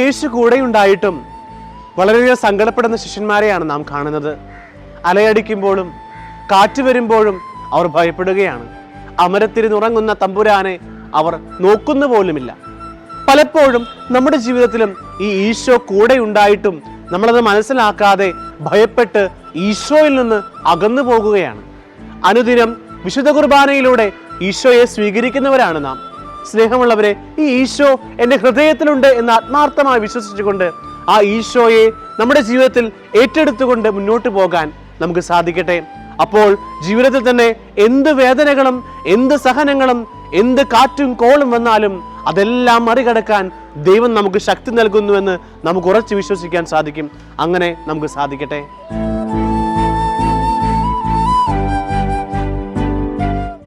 യേശു കൂടെയുണ്ടായിട്ടും വളരെയധികം സങ്കടപ്പെടുന്ന ശിഷ്യന്മാരെയാണ് നാം കാണുന്നത്. അലയടിക്കുമ്പോഴും കാറ്റ് വരുമ്പോഴും അവർ ഭയപ്പെടുകയാണ്. അമരത്തിരുന്നുറങ്ങുന്ന തമ്പുരാനെ അവർ നോക്കുന്ന പോലുമില്ല. പലപ്പോഴും നമ്മുടെ ജീവിതത്തിലും ഈ ഈശോ കൂടെ ഉണ്ടായിട്ടും നമ്മളത് മനസ്സിലാക്കാതെ ഭയപ്പെട്ട് ഈശോയിൽ നിന്ന് അകന്നു പോകുകയാണ്. അനുദിനം വിശുദ്ധ കുർബാനയിലൂടെ ഈശോയെ സ്വീകരിക്കുന്നവരാണ് നാം. സ്നേഹമുള്ളവരെ, ഈ ഈശോ എൻ്റെ ഹൃദയത്തിലുണ്ട് എന്ന് ആത്മാർത്ഥമായി വിശ്വസിച്ചുകൊണ്ട് ആ ഈശോയെ നമ്മുടെ ജീവിതത്തിൽ ഏറ്റെടുത്തുകൊണ്ട് മുന്നോട്ട് പോകാൻ നമുക്ക് സാധിക്കട്ടെ. അപ്പോൾ ജീവിതത്തിൽ തന്നെ എന്ത് വേദനകളും എന്ത് സഹനങ്ങളും എന്ത് കാറ്റും കോളും വന്നാലും അതെല്ലാം മറികടക്കാൻ ദൈവം നമുക്ക് ശക്തി നൽകുന്നുവെന്ന് നമുക്ക് ഉറച്ചു വിശ്വസിക്കാൻ സാധിക്കും. അങ്ങനെ നമുക്ക് സാധിക്കട്ടെ.